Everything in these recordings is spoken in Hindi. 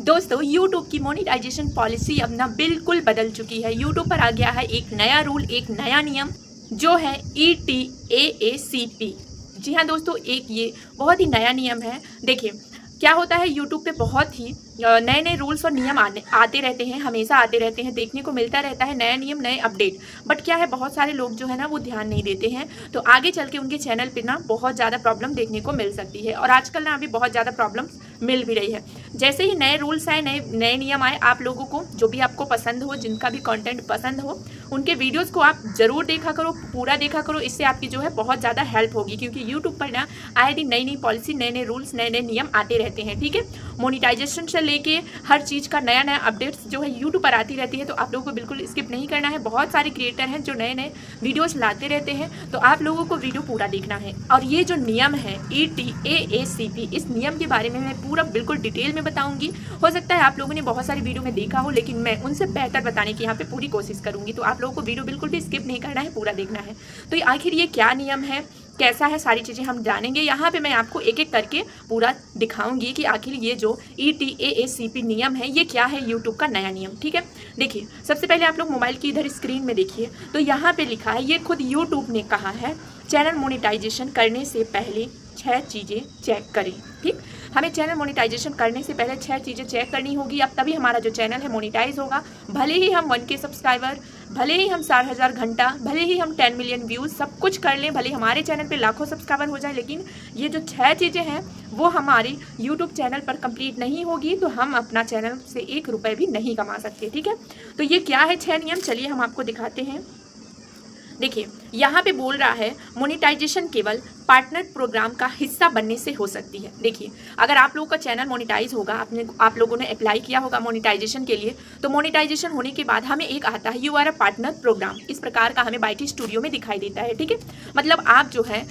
दोस्तों YouTube की मोनेटाइजेशन पॉलिसी अब ना बिल्कुल बदल चुकी है। YouTube पर आ गया है एक नया रूल, एक नया नियम जो है ETAACP। जी हाँ दोस्तों, एक ये बहुत ही नया नियम है। देखिए क्या होता है, YouTube पे बहुत ही नए नए रूल्स और नियम आते रहते हैं, हमेशा आते रहते हैं, देखने को मिलता रहता है नया नियम, नए अपडेट। बट क्या है, बहुत सारे लोग जो है ना वो ध्यान नहीं देते हैं, तो आगे चल के उनके चैनल पे ना बहुत ज़्यादा प्रॉब्लम देखने को मिल सकती है। और आजकल ना अभी बहुत ज़्यादा प्रॉब्लम मिल भी रही है। जैसे ही नए रूल्स आए, नए नियम आए, आप लोगों को जो भी आपको पसंद हो, जिनका भी कंटेंट पसंद हो, उनके वीडियोस को आप ज़रूर देखा करो, पूरा देखा करो। इससे आपकी जो है बहुत ज़्यादा हेल्प होगी, क्योंकि यूट्यूब पर ना आए दिन नई नई पॉलिसी, नए नए रूल्स, नए नए नियम आते रहते हैं। ठीक है, मोनेटाइजेशन से लेके हर चीज़ का नया नया अपडेट्स जो है यूट्यूब पर आती रहती है, तो आप लोगों को बिल्कुल स्किप नहीं करना है। बहुत सारे क्रिएटर हैं जो नए नए वीडियोज़ लाते रहते हैं, तो आप लोगों को वीडियो पूरा देखना है। और ये जो नियम है ETAACP, इस नियम के बारे में मैं पूरा बिल्कुल डिटेल में बताऊंगी। हो सकता है आप लोगों ने बहुत सारी वीडियो में देखा हो, लेकिन मैं उनसे बेहतर बताने की यहाँ पे पूरी कोशिश करूंगी। तो आप लोगों को वीडियो बिल्कुल भी स्किप नहीं करना है, पूरा देखना है। तो आखिर ये क्या नियम है, कैसा है, सारी चीज़ें हम जानेंगे। यहाँ पे मैं आपको एक एक करके पूरा दिखाऊंगी कि आखिर ये जो ETAACP नियम है ये क्या है, यूट्यूब का नया नियम। ठीक है, देखिए सबसे पहले आप लोग मोबाइल की इधर स्क्रीन में देखिए, तो यहाँ पे लिखा है, ये खुद यूट्यूब ने कहा है, चैनल मोनेटाइजेशन करने से पहले 6 चीज़ें चेक करें। ठीक, हमें चैनल मोनेटाइजेशन करने से पहले 6 चीज़ें चेक करनी होगी, अब तभी हमारा जो चैनल है मोनेटाइज होगा। भले ही हम 1K सब्सक्राइबर, भले ही हम 4,000 घंटा, भले ही हम 10 मिलियन व्यूज़ सब कुछ कर लें, भले हमारे चैनल पे लाखों सब्सक्राइबर हो जाए, लेकिन ये जो 6 चीज़ें हैं वो हमारी यूट्यूब चैनल पर कंप्लीट नहीं होगी, तो हम अपना चैनल से 1 रुपये भी नहीं कमा सकते। ठीक है, तो ये क्या है 6 नियम, चलिए हम आपको दिखाते हैं। देखिए यहाँ पे बोल रहा है, मोनेटाइजेशन केवल पार्टनर प्रोग्राम का हिस्सा बनने से हो सकती है। देखिए अगर आप लोगों का चैनल मोनेटाइज होगा, आप लोगों ने अप्लाई किया होगा मोनेटाइजेशन के लिए, तो मोनेटाइजेशन होने के बाद हमें एक आता है, you are a partner program, इस प्रकार का हमें बाइटी स्टूडियो में दिखाई देता है। ठीक है, मतलब आप जो है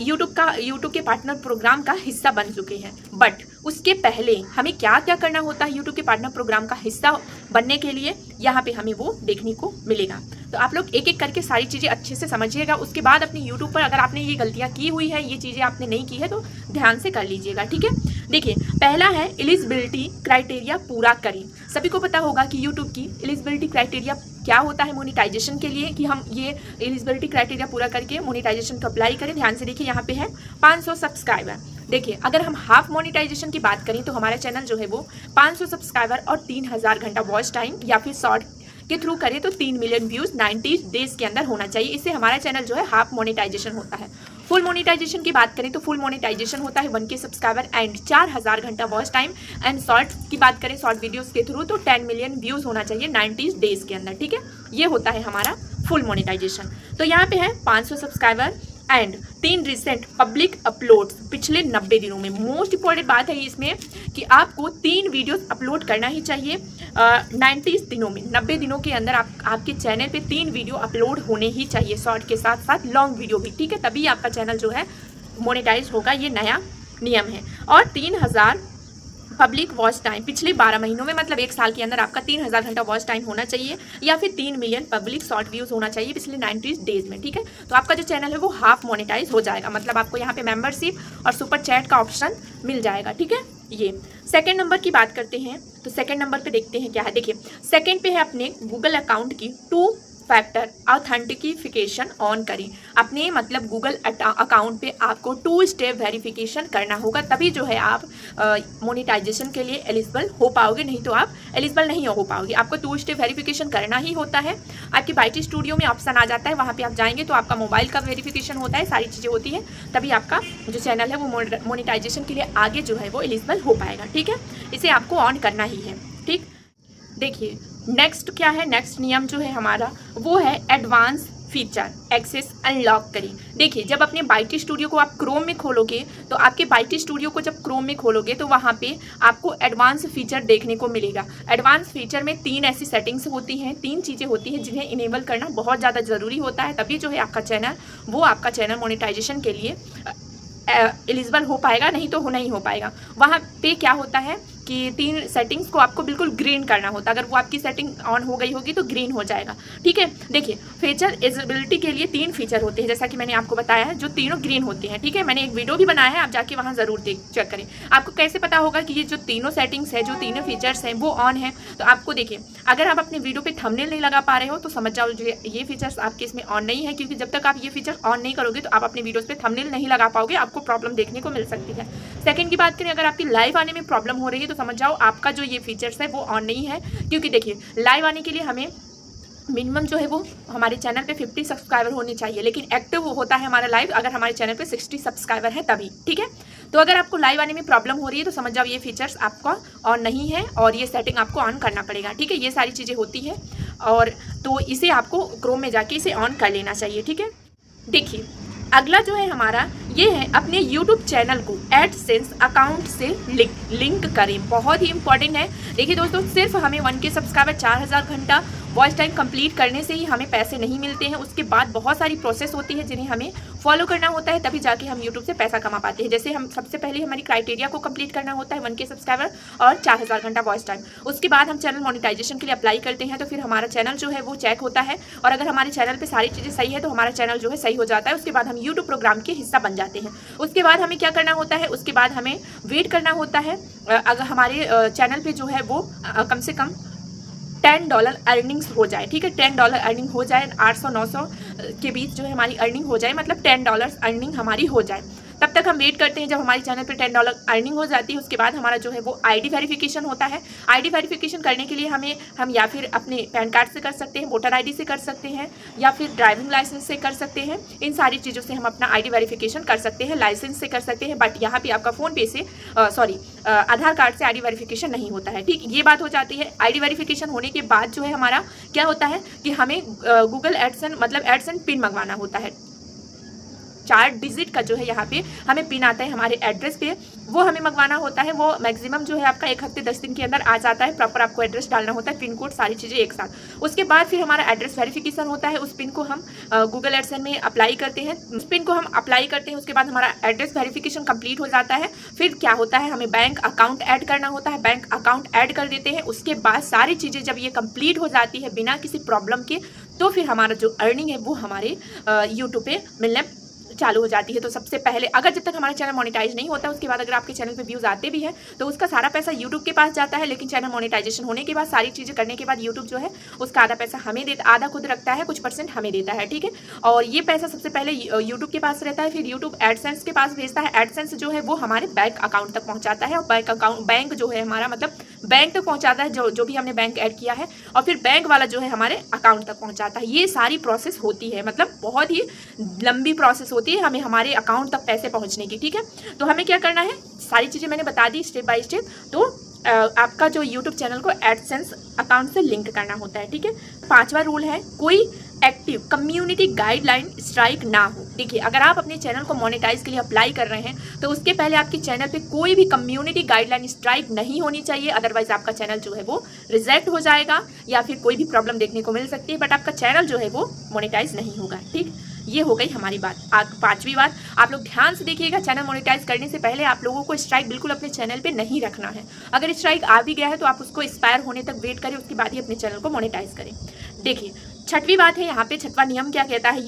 यूट्यूब के पार्टनर प्रोग्राम का हिस्सा बन चुके हैं। बट उसके पहले हमें क्या क्या करना होता है यूट्यूब के पार्टनर प्रोग्राम का हिस्सा बनने के लिए, यहाँ पे हमें वो देखने को मिलेगा। तो आप लोग एक एक करके सारी चीज़ें अच्छे से समझिएगा। उसके बाद अपनी यूट्यूब पर अगर आपने ये गलतियाँ की हुई है, ये चीज़ें आपने नहीं की है, तो ध्यान से कर लीजिएगा। ठीक है, देखिए पहला है एलिजिबिलिटी क्राइटेरिया पूरा करें। सभी को पता होगा कि यूट्यूब की एलिजिबिलिटी क्राइटेरिया क्या होता है मोनेटाइजेशन के लिए, कि हम ये एलिजिबिलिटी क्राइटेरिया पूरा करके मोनेटाइजेशन को अप्लाई करें। ध्यान से देखिए, यहाँ पे है 500 सब्सक्राइबर। देखिए अगर हम हाफ मोनेटाइजेशन की बात करें, तो हमारा चैनल जो है वो 500 सब्सक्राइबर और 3000 घंटा वॉच टाइम या फिर शॉर्ट के थ्रू करें तो 3 मिलियन व्यूज़ 90 डेज के अंदर होना चाहिए। इससे हमारा चैनल जो है हाफ मोनेटाइजेशन होता है। फुल मोनेटाइजेशन की बात करें तो फुल मोनेटाइजेशन होता है 1K सब्सक्राइबर एंड 4000 घंटा वॉच टाइम। एंड शॉर्ट की बात करें, शॉर्ट वीडियोस के थ्रू, तो 10 मिलियन व्यूज़ होना चाहिए 90 डेज के अंदर। ठीक है, ये होता है हमारा फुल मोनेटाइजेशन। तो यहाँ पे है 500 subscriber and 3 recent public uploads पिछले 90 दिनों में। मोस्ट इंपॉर्टेंट बात है इसमें कि आपको 3 वीडियोस अपलोड करना ही चाहिए 90 दिनों में। 90 दिनों के अंदर आपके चैनल पे 3 वीडियो अपलोड होने ही चाहिए, शॉर्ट के साथ साथ लॉन्ग वीडियो भी। ठीक है, तभी आपका चैनल जो है मोनेटाइज होगा, ये नया नियम है। और 3000 पब्लिक वॉच टाइम पिछले 12 महीनों में, मतलब 1 साल के अंदर आपका 3000 घंटा वॉच टाइम होना चाहिए, या फिर 3 मिलियन पब्लिक शॉर्ट व्यूज़ होना चाहिए पिछले 90 डेज में। ठीक है, तो आपका जो चैनल है वो हाफ मोनेटाइज हो जाएगा, मतलब आपको यहाँ पे मेंबरशिप और सुपर चैट का ऑप्शन मिल जाएगा। ठीक है, ये सेकंड नंबर की बात करते हैं, तो सेकंड नंबर पे देखते हैं क्या है। देखिए सेकंड पे है अपने गूगल अकाउंट की 2 फैक्टर ऑथेंटिकिफिकेशन ऑन करें। अपने मतलब गूगल अकाउंट पे आपको 2 स्टेप वेरिफिकेशन करना होगा, तभी जो है आप मोनेटाइजेशन के लिए एलिजिबल हो पाओगे, नहीं तो आप एलिजिबल नहीं हो पाओगे। आपको 2 स्टेप वेरिफिकेशन करना ही होता है। आपकी बाइटी स्टूडियो में ऑप्शन आ जाता है, वहाँ पे आप जाएंगे तो आपका मोबाइल का वेरिफिकेशन होता है, सारी चीज़ें होती है, तभी आपका जो चैनल है वो मोनेटाइजेशन के लिए आगे जो है वो एलिजिबल हो पाएगा। ठीक है, इसे आपको ऑन करना ही है। ठीक, देखिए नेक्स्ट क्या है, नेक्स्ट नियम जो है हमारा वो है एडवांस फीचर एक्सेस अनलॉक करें। देखिए जब अपने बाइटी स्टूडियो को आप क्रोम में खोलोगे, तो आपके बाइटी स्टूडियो को जब क्रोम में खोलोगे तो वहाँ पे आपको एडवांस फीचर देखने को मिलेगा। एडवांस फीचर में 3 ऐसी सेटिंग्स होती हैं, 3 चीज़ें होती हैं जिन्हें इनेबल करना बहुत ज़्यादा ज़रूरी होता है, तभी जो है आपका चैनल मोनेटाइजेशन के लिए एलिजिबल हो पाएगा, नहीं तो नहीं हो पाएगा। वहाँ पे क्या होता है कि 3 सेटिंग्स को आपको बिल्कुल ग्रीन करना होता है। अगर वो आपकी सेटिंग ऑन हो गई होगी तो ग्रीन हो जाएगा, ठीक है। देखिए फीचर एलिजिबिलिटी के लिए 3 फीचर होते हैं, जैसा कि मैंने आपको बताया है, जो तीनों ग्रीन होते हैं, ठीक है। मैंने एक वीडियो भी बनाया है, आप जाके वहाँ ज़रूर चेक करें। आपको कैसे पता होगा कि ये जो तीनों सेटिंग्स है, जो तीनों फीचर्स हैं वो ऑन है। तो आपको देखिए, अगर आप अपने वीडियो पे थंबनेल नहीं लगा पा रहे हो तो समझ जाओ ये फीचर्स आपके इसमें ऑन नहीं है, क्योंकि जब तक आप ये फीचर ऑन नहीं करोगे तो आप अपने वीडियोस पे थंबनेल नहीं लगा पाओगे, आपको प्रॉब्लम देखने को मिल सकती है। सेकंड की बात करें, अगर आपकी लाइव आने में प्रॉब्लम हो रही है तो समझ जाओ आपका जो ये फीचर्स है वो ऑन नहीं है, क्योंकि देखिए लाइव आने के लिए हमें मिनिमम जो है वो हमारे चैनल पे 50 सब्सक्राइबर होने चाहिए, लेकिन एक्टिव होता है हमारा लाइव अगर हमारे चैनल पे 60 सब्सक्राइबर है तभी, ठीक है। तो अगर आपको लाइव आने में प्रॉब्लम हो रही है तो समझ जाओ ये फीचर्स आपका ऑन नहीं है और ये सेटिंग आपको ऑन करना पड़ेगा, ठीक है। ये सारी चीज़ें होती है और तो इसे आपको क्रोम में जाके इसे ऑन कर लेना चाहिए, ठीक है। देखिए अगला जो है हमारा ये है, अपने YouTube चैनल को एडसेंस अकाउंट से लिंक करें। बहुत ही इंपॉर्टेंट है। देखिए दोस्तों, सिर्फ हमें 1K सब्सक्राइबर 4000 घंटा वॉच टाइम कंप्लीट करने से ही हमें पैसे नहीं मिलते हैं। उसके बाद बहुत सारी प्रोसेस होती है जिन्हें हमें फॉलो करना होता है, तभी जाके हम यूट्यूब से पैसा कमा पाते हैं। जैसे हम सबसे पहले हमारी क्राइटेरिया को कंप्लीट करना होता है 1K सब्सक्राइबर और 4000 घंटा वॉच टाइम। उसके बाद हम चैनल मोनेटाइजेशन के लिए अप्लाई करते हैं, तो फिर हमारा चैनल जो है वो चेक होता है और अगर हमारे चैनल पर सारी चीज़ें सही है तो हमारा चैनल जो है सही हो जाता है। उसके बाद हम यूट्यूब प्रोग्राम के हिस्सा बन जाते हैं। उसके बाद हमें क्या करना होता है, उसके बाद हमें वेट करना होता है। अगर हमारे चैनल पे जो है वो कम से कम $10 अर्निंग्स हो जाए, ठीक है। $10 अर्निंग हो जाए, 800-900 के बीच जो है हमारी अर्निंग हो जाए, मतलब $10 अर्निंग हमारी हो जाए। तब तक हम वेट करते हैं जब हमारे चैनल पे $10 अर्निंग हो जाती है। उसके बाद हमारा जो है वो आईडी वेरिफिकेशन होता है। आईडी वेरिफिकेशन करने के लिए हम या फिर अपने पैन कार्ड से कर सकते हैं, वोटर आईडी से कर सकते हैं, या फिर ड्राइविंग लाइसेंस से कर सकते हैं। इन सारी चीज़ों से हम अपना आईडी वेरिफिकेशन कर सकते हैं, लाइसेंस से कर सकते हैं। बट यहाँ पे आपका फ़ोन पे से आधार कार्ड से आईडी वेरिफिकेशन नहीं होता है, ठीक। ये बात हो जाती है। आईडी वेरिफिकेशन होने के बाद जो है हमारा क्या होता है कि हमें गूगल एडसन मतलब एडसन पिन मंगवाना होता है। 4 डिजिट का जो है यहाँ पे हमें पिन आता है हमारे एड्रेस पे, वो हमें मंगवाना होता है। वो मैक्सिमम जो है आपका 1 हफ्ते 10 दिन के अंदर आ जाता है। प्रॉपर आपको एड्रेस डालना होता है, पिन कोड, सारी चीज़ें एक साथ। उसके बाद फिर हमारा एड्रेस वेरिफिकेशन होता है। उस पिन को हम गूगल एडसन में अप्लाई करते हैं। उस पिन को हम अप्लाई करते हैं, उसके बाद हमारा एड्रेस वेरिफिकेशन कंप्लीट हो जाता है। फिर क्या होता है, हमें बैंक अकाउंट ऐड करना होता है। बैंक अकाउंट ऐड कर देते हैं। उसके बाद सारी चीज़ें जब ये कंप्लीट हो जाती है बिना किसी प्रॉब्लम के, तो फिर हमारा जो अर्निंग है वो हमारे यूट्यूब पे मिलने चालू हो जाती है। तो सबसे पहले अगर जब तक हमारा चैनल मोनेटाइज नहीं होता, उसके बाद अगर आपके चैनल पे व्यूज़ आते भी हैं तो उसका सारा पैसा यूट्यूब के पास जाता है। लेकिन चैनल मोनेटाइजेशन होने के बाद सारी चीज़ें करने के बाद यूट्यूब जो है उसका आधा पैसा हमें देता, आधा खुद रखता है, कुछ % हमें देता है, ठीक है। और ये पैसा सबसे पहले यूट्यूब के पास रहता है, फिर यूट्यूब एडसेंस के पास भेजता है। एडसेंस जो है वो हमारे बैंक अकाउंट तक पहुँचाता है और बैंक जो है हमारा मतलब बैंक तक पहुँचाता है जो भी हमने बैंक ऐड किया है, और फिर बैंक वाला जो है हमारे अकाउंट तक पहुँचाता है। ये सारी प्रोसेस होती है, मतलब बहुत ही लंबी प्रोसेस होती है हमें हमारे अकाउंट तक पैसे पहुंचने की, ठीक है। तो हमें क्या करना है, सारी चीज़ें मैंने बता दी स्टेप बाय स्टेप। तो आपका जो यूट्यूब चैनल को एडसेंस अकाउंट से लिंक करना होता है, ठीक है। 5वां रूल है, कोई एक्टिव कम्युनिटी गाइडलाइन स्ट्राइक ना हो। देखिए अगर आप अपने चैनल को मोनेटाइज के लिए अप्लाई कर रहे हैं तो उसके पहले आपके चैनल पे कोई भी कम्युनिटी गाइडलाइन स्ट्राइक नहीं होनी चाहिए, अदरवाइज आपका चैनल जो है वो रिजेक्ट हो जाएगा या फिर कोई भी प्रॉब्लम देखने को मिल सकती है, बट आपका चैनल जो है वो मोनेटाइज नहीं होगा, ठीक। ये हो गई हमारी बात। 5वीं बात, आप लोग ध्यान से देखिएगा, चैनल मोनेटाइज करने से पहले आप लोगों को स्ट्राइक बिल्कुल अपने चैनल पे नहीं रखना है। अगर स्ट्राइक आ भी गया है तो आप उसको एक्सपायर होने तक वेट करें, उसके बाद ही अपने चैनल को मोनेटाइज करें। देखिए 6वीं बात है यहाँ पे, 6वां नियम क्या कहता है,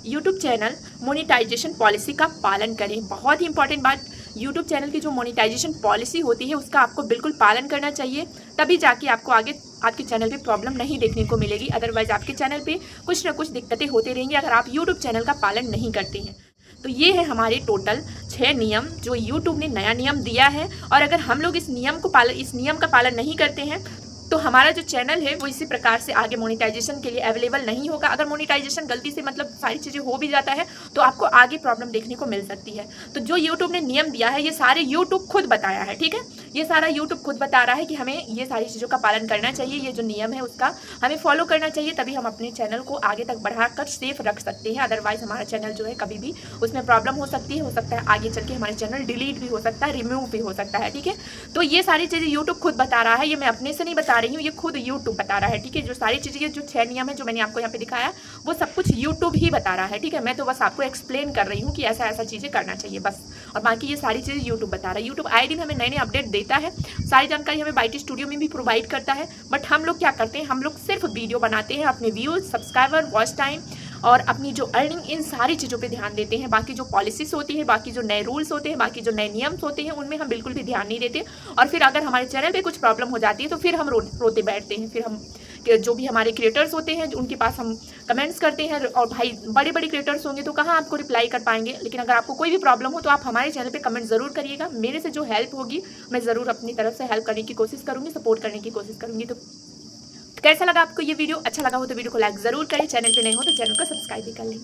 यूट्यूब चैनल मोनेटाइजेशन पॉलिसी का पालन करें। बहुत ही इंपॉर्टेंट बात, यूट्यूब चैनल की जो मोनेटाइजेशन पॉलिसी होती है उसका आपको बिल्कुल पालन करना चाहिए, तभी जाके आपको आगे आपके चैनल पे प्रॉब्लम नहीं देखने को मिलेगी। अदरवाइज आपके चैनल पे कुछ ना कुछ दिक्कतें होती रहेंगी अगर आप यूट्यूब चैनल का पालन नहीं करते हैं। तो ये है हमारे टोटल 6 नियम जो यूट्यूब ने नया नियम दिया है, और अगर हम लोग इस नियम का पालन नहीं करते हैं तो हमारा जो चैनल है वो इसी प्रकार से आगे मोनेटाइजेशन के लिए अवेलेबल नहीं होगा। अगर मोनेटाइजेशन गलती से मतलब सारी चीज़ें हो भी जाता है तो आपको आगे प्रॉब्लम देखने को मिल सकती है। तो जो यूट्यूब ने नियम दिया है ये सारे यूट्यूब खुद बताया है, ठीक है। ये सारा यूट्यूब खुद बता रहा है कि हमें ये सारी चीज़ों का पालन करना चाहिए, ये जो नियम है उसका हमें फॉलो करना चाहिए, तभी हम अपने चैनल को आगे तक बढ़ाकर सेफ रख सकते हैं। अदरवाइज हमारा चैनल जो है कभी भी उसमें प्रॉब्लम हो सकती है, हो सकता है आगे चल के हमारे चैनल डिलीट भी हो सकता है, रिमूव भी हो सकता है, ठीक है। तो ये सारी चीज़ें यूट्यूब खुद बता रहा है, ये मैं अपने से नहीं बता रही हूँ, ये खुद यूट्यूब बता रहा है, ठीक है। जो सारी चीज़ें जो 6 नियम है जो मैंने आपको यहाँ पे दिखाया वो सब कुछ यूट्यूब ही बता रहा है, ठीक है। मैं तो बस आपको एक्सप्लेन कर रही हूँ कि ऐसा ऐसा चीज़ें करना चाहिए बस, और बाकी ये सारी चीज़ें यूट्यूब बता रहा है। यूट्यूब आए दिन हमें नए नए अपडेट देता है, सारी जानकारी हमें बाईटी स्टूडियो में भी प्रोवाइड करता है। बट हम लोग क्या करते हैं, हम लोग सिर्फ वीडियो बनाते हैं, अपने व्यूज़, सब्सक्राइबर, वॉच टाइम और अपनी जो अर्निंग, इन सारी चीज़ों पे ध्यान देते हैं। बाकी जो पॉलिसीज़ होती है, बाकी जो नए रूल्स होते हैं, बाकी जो नए नियम्स होते हैं, उनमें हम बिल्कुल भी ध्यान नहीं देते। और फिर अगर हमारे चैनल पे कुछ प्रॉब्लम हो जाती है तो फिर हम रोते बैठते हैं। फिर हम जो भी हमारे क्रिएटर्स होते हैं उनके पास हम कमेंट्स करते हैं, और भाई बड़े बड़े क्रिएटर्स होंगे तो कहाँ आपको रिप्लाई कर पाएंगे। लेकिन अगर आपको कोई भी प्रॉब्लम हो तो आप हमारे चैनल पे कमेंट ज़रूर करिएगा। मेरे से जो हेल्प होगी मैं ज़रूर अपनी तरफ से हेल्प करने की कोशिश करूँगी, सपोर्ट करने की कोशिश करूँगी। तो कैसा लगा आपको ये वीडियो? अच्छा लगा हो तो वीडियो को लाइक ज़रूर करें, चैनल पे नए हो तो चैनल को सब्सक्राइब भी कर लें।